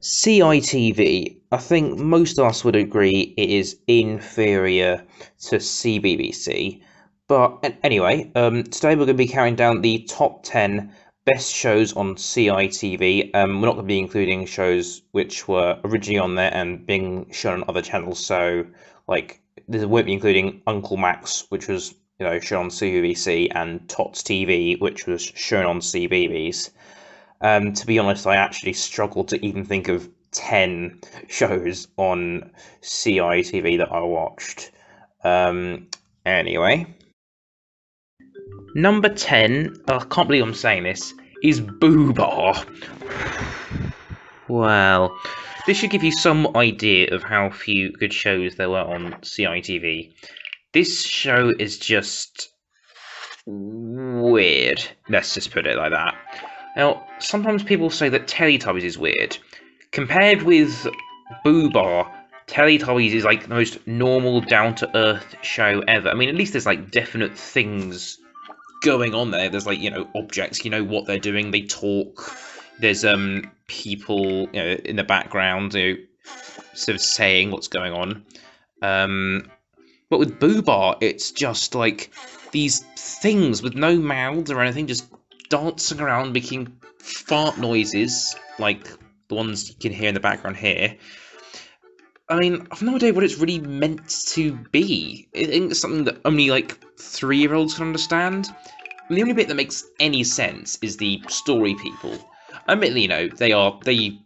CITV, I think most of us would agree it is inferior to CBBC. But anyway, today we're going to be counting down the top 10 best shows on CITV. We're not going to be including shows which were originally on there and being shown on other channels. So, like, this won't be including Uncle Max, which was shown on CBBC, and Tots TV, which was shown on CBeebies. To be honest, I actually struggled to even think of 10 shows on CITV that I watched. Anyway. Number 10, I can't believe I'm saying this, is Boober. Well, this should give you some idea of how few good shows there were on CITV. This show is just weird. Let's just put it like that. Now, sometimes people say that Teletubbies is weird. Compared with Boober, Teletubbies is like the most normal, down-to-earth show ever. I mean, at least there's like definite things going on there. There's like, objects, what they're doing, they talk. There's people, in the background, sort of saying what's going on. But with Boober, it's just like these things with no mouths or anything, just dancing around, making fart noises, like the ones you can hear in the background here. I mean, I've no idea what it's really meant to be. I think it's something that only, like, 3-year-olds can understand. And the only bit that makes any sense is the story people. Admittedly, they are the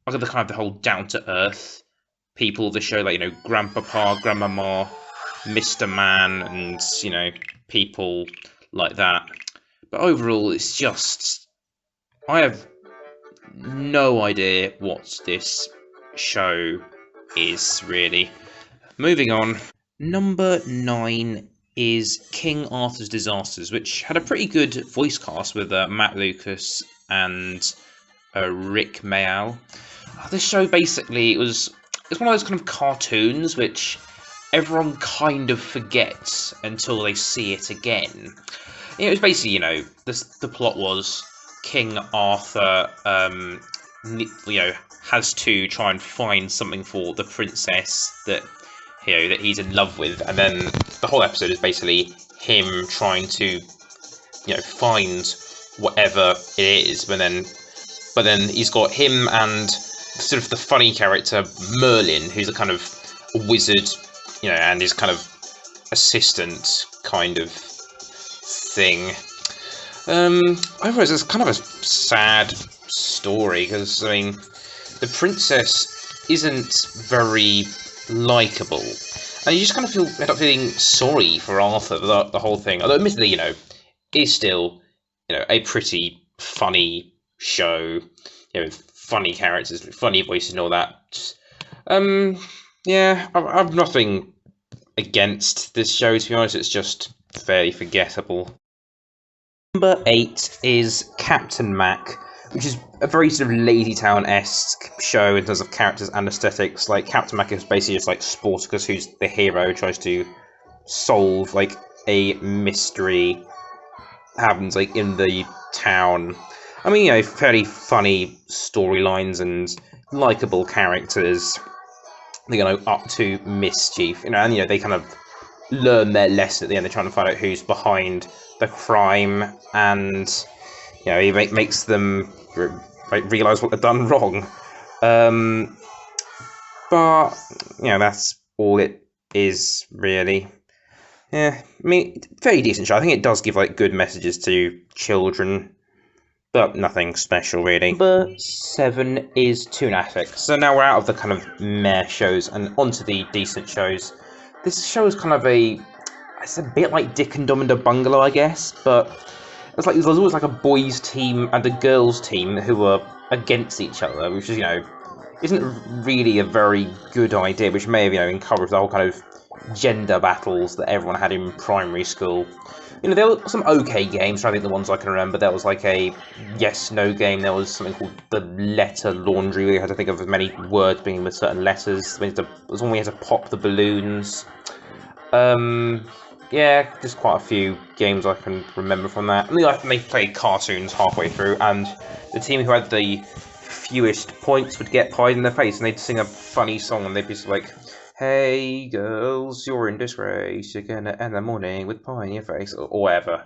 kind of the whole down-to-earth people of the show, like, Grandpapa, Grandmama, Mr. Man, and, people like that. But overall, it's just, I have no idea what this show is, really. Moving on. Number 9 is King Arthur's Disasters, which had a pretty good voice cast with Matt Lucas and Rick Mayall. This show, basically, it's one of those kind of cartoons which everyone kind of forgets until they see it again. It was basically, the plot was King Arthur, has to try and find something for the princess that, that he's in love with, and then the whole episode is basically him trying to, find whatever it is, but then he's got him and sort of the funny character Merlin, who's a kind of a wizard, and his kind of assistant kind of thing. Otherwise, it's kind of a sad story, because, I mean, the princess isn't very likeable, and you just kind of end up feeling sorry for Arthur for the whole thing. Although, admittedly, it is still, a pretty funny show, with funny characters, funny voices and all that. Yeah, I've nothing against this show, to be honest. It's just fairly forgettable. Number 8 is Captain Mack, which is a very sort of Lazy Town-esque show in terms of characters and aesthetics. Like, Captain Mack is basically just like Sporticus, who's the hero, tries to solve like a mystery that happens like in the town. I mean, fairly funny storylines and likable characters. They up to mischief, and they kind of learn their lesson at the end. They're trying to find out who's behind the crime, and he makes them realize what they've done wrong. But that's all it is, really. Yeah, I mean, very decent show. I think it does give like good messages to children, but nothing special, really. Number 7 is Natick. So now we're out of the kind of meh shows and onto the decent shows. This show is kind of it's a bit like Dick and Dumb and the Bungalow, I guess, but it's like there's always like a boys' team and a girls' team who are against each other, which is, isn't really a very good idea, which may have, encouraged the whole kind of gender battles that everyone had in primary school. There were some okay games. I think the ones I can remember, there was like a yes/no game. There was something called the letter laundry, where you had to think of as many words being with certain letters. There was one where you had to pop the balloons. Yeah, just quite a few games I can remember from that. I think they played cartoons halfway through, and the team who had the fewest points would get pied in the face, and they'd sing a funny song, and they'd be like, "Hey girls, you're in disgrace. You're gonna end the morning with pie in your face," or whatever.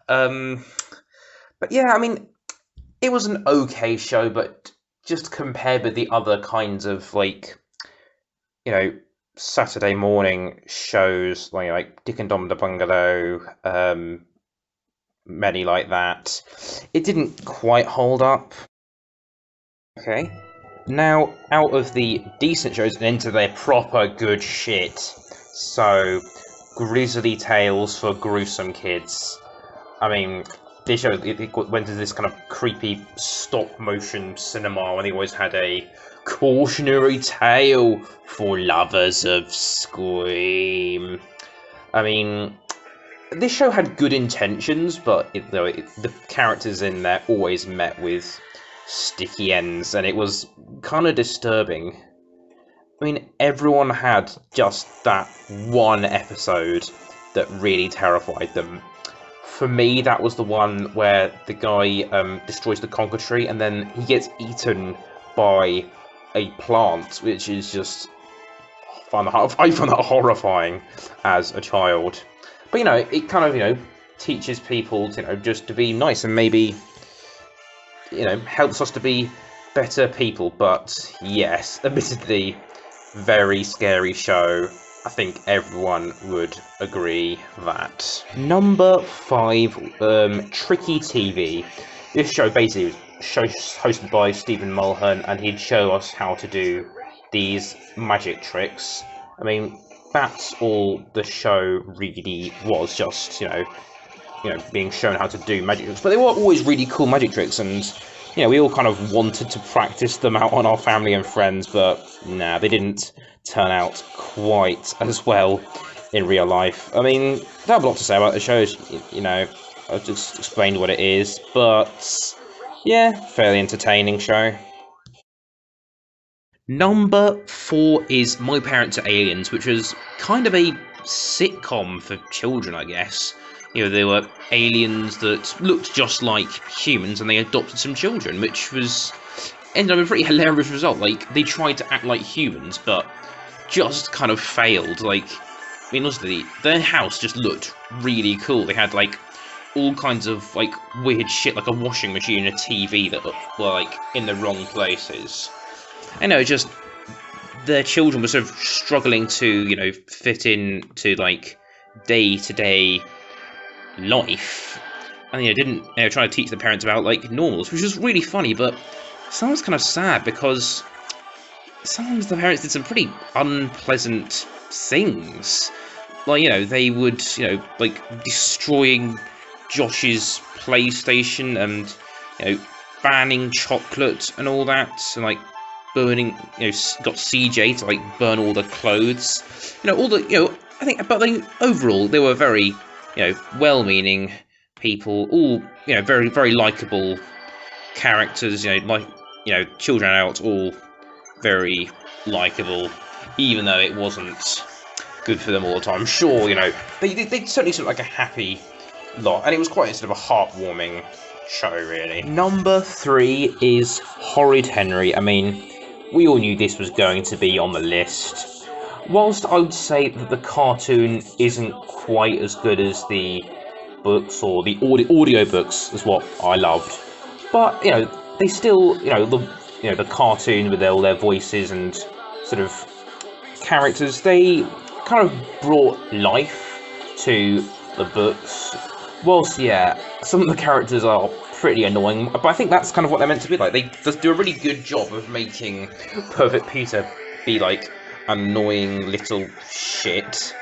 But yeah, I mean, it was an okay show, but just compared with the other kinds of like, you know, Saturday morning shows like Dick and Dom the Bungalow, many like that, it didn't quite hold up. Okay, now out of the decent shows and into their proper good shit. So, Grizzly Tales for gruesome kids. I mean, this show it went to this kind of creepy stop motion cinema when they always had a cautionary tale for lovers of Scream. I mean, this show had good intentions, but the characters in there always met with sticky ends, and it was kind of disturbing. I mean, everyone had just that one episode that really terrified them. For me, that was the one where the guy destroys the conker tree, and then he gets eaten by a plant, which is just... I found that horrifying as a child. But, it kind of, teaches people, just to be nice, and maybe, helps us to be better people. But, yes, admittedly, very scary show. I think everyone would agree that. Number 5, Tricky TV. This show basically was hosted by Stephen Mulhern, and he'd show us how to do these magic tricks. I mean, that's all the show really was, just, being shown how to do magic tricks. But they were always really cool magic tricks, and, we all kind of wanted to practice them out on our family and friends, but, nah, they didn't turn out quite as well in real life. I mean, I have a lot to say about the show. I've just explained what it is, but, yeah, fairly entertaining show. Number 4 is My Parents Are Aliens, which was kind of a sitcom for children, I guess. There were aliens that looked just like humans, and they adopted some children, which ended up a pretty hilarious result. Like, they tried to act like humans, but just kind of failed. Honestly, their house just looked really cool. They had, all kinds of, weird shit, like a washing machine and a TV that were, in the wrong places. Just their children were sort of struggling to, fit into, day-to-day life. And, didn't, try to teach the parents about, normals, which was really funny, but sometimes kind of sad, because sometimes the parents did some pretty unpleasant things. They would, destroying Josh's PlayStation and, banning chocolate and all that, and, burning, got CJ to, burn all the clothes. I think overall, they were very, well-meaning people, all, very, very likeable characters, children and adults, all very likeable, even though it wasn't good for them all the time. Sure, they certainly seemed like a happy lot, and it was quite sort of a heartwarming show, really. Number 3 is Horrid Henry. I mean, we all knew this was going to be on the list. Whilst I would say that the cartoon isn't quite as good as the books, or the audio books is what I loved, but, they still, the cartoon with all their voices and sort of characters, they kind of brought life to the books. Whilst, yeah, some of the characters are pretty annoying, but I think that's kind of what they're meant to be like. They just do a really good job of making Perfect Peter be, annoying little shit.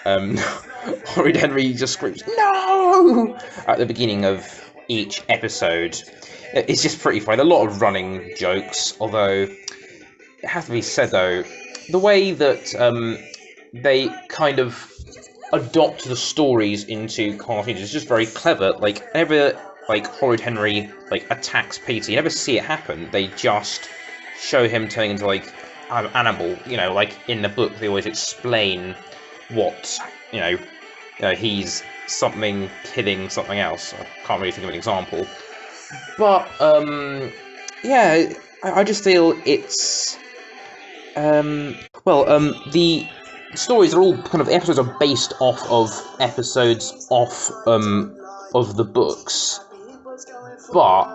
Horrid Henry just screams, "No!" at the beginning of each episode. It's just pretty funny. A lot of running jokes, although it has to be said, though, the way that they kind of adopt the stories into cartoons is just very clever. Whenever Horrid Henry attacks Peter, you never see it happen. They just show him turning into an animal. In the book, they always explain what he's something killing something else. I can't really think of an example. But yeah, I just feel it's the stories are all kind of episodes are based off of episodes of the books, but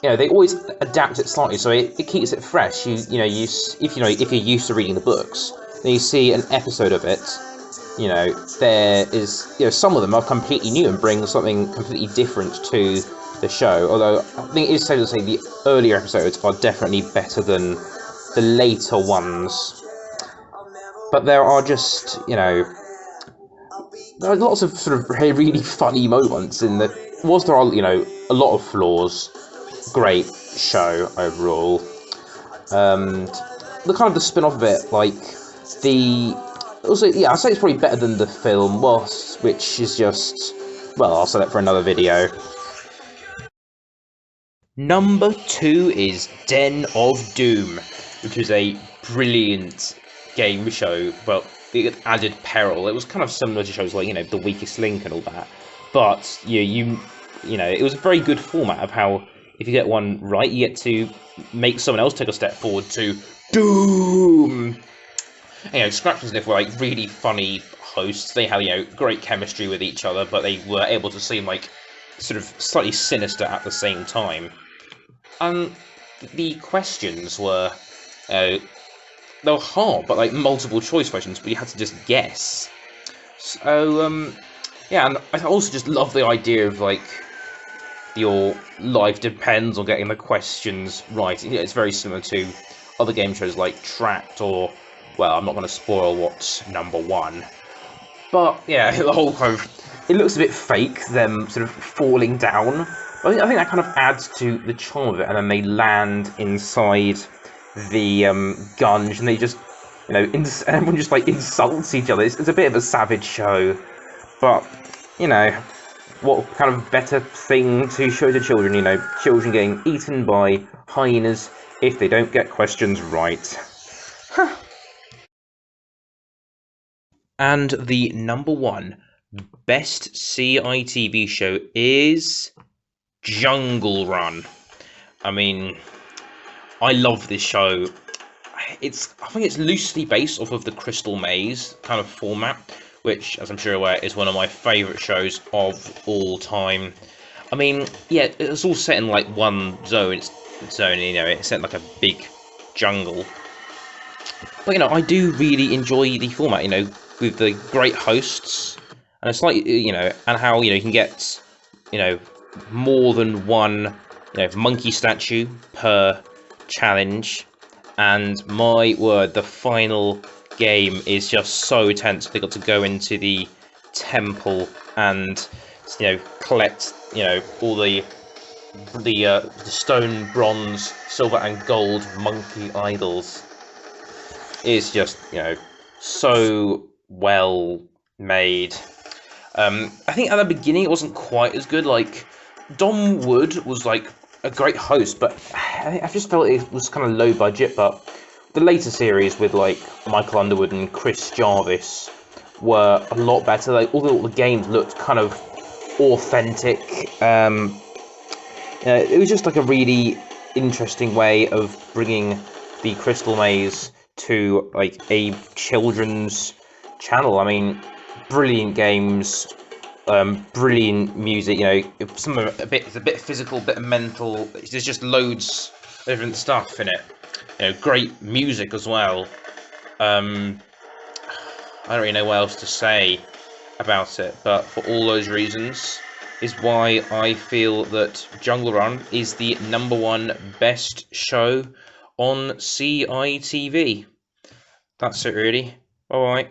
they always adapt it slightly, so it keeps it fresh. If you're used to reading the books, then you see an episode of it. There is some of them are completely new and bring something completely different to the show. Although I think it is safe to say the earlier episodes are definitely better than the later ones. But there are just there are lots of sort of really funny moments in the. Whilst there are a lot of flaws, great show overall. The kind of the spin-off of it, like the. Also, yeah, I'd say it's probably better than the film was, which is just. Well, I'll set it for another video. Number 2 is Den of Doom, which is a brilliant game show. Well, it added peril. It was kind of similar to shows like The Weakest Link and all that, but it was a very good format of how if you get one right, you get to make someone else take a step forward to Doom. Scratch and Sniff were like really funny hosts. They had great chemistry with each other, but they were able to seem like sort of slightly sinister at the same time. And the questions were they were hard, but like multiple choice questions, but you had to just guess. So yeah, and I also just love the idea of like your life depends on getting the questions right. It's very similar to other game shows like Trapped or, well, I'm not going to spoil what's number 1. But yeah, the whole kind of, it looks a bit fake, them sort of falling down. I think that kind of adds to the charm of it, and then they land inside the gunge, and they just, everyone just like insults each other. It's a bit of a savage show, but what kind of better thing to show to children? Children getting eaten by hyenas if they don't get questions right. Huh. And the number 1 best CITV show is Jungle Run. I mean, I love this show. I think it's loosely based off of the Crystal Maze kind of format, which, as I'm sure you're aware, is one of my favourite shows of all time. I mean, yeah, it's all set in like one zone. It's set in like a big jungle. But I do really enjoy the format. With the great hosts, and it's like and how you can get more than one monkey statue per challenge. And my word, the final game is just so tense. They got to go into the temple and collect all the stone, bronze, silver, and gold monkey idols. It's just so well made. I think at the beginning it wasn't quite as good. Like Dom Wood was like a great host, but I just felt it was kind of low budget. But the later series with like Michael Underwood and Chris Jarvis were a lot better. Like all the games looked kind of authentic. It was just like a really interesting way of bringing the Crystal Maze to like a children's channel. I mean, brilliant games, brilliant music. Some of it's a bit physical, a bit mental. There's just loads of different stuff in it. Great music as well. I don't really know what else to say about it, but for all those reasons is why I feel that Jungle Run is the number 1 best show on CITV. That's it really. Bye bye.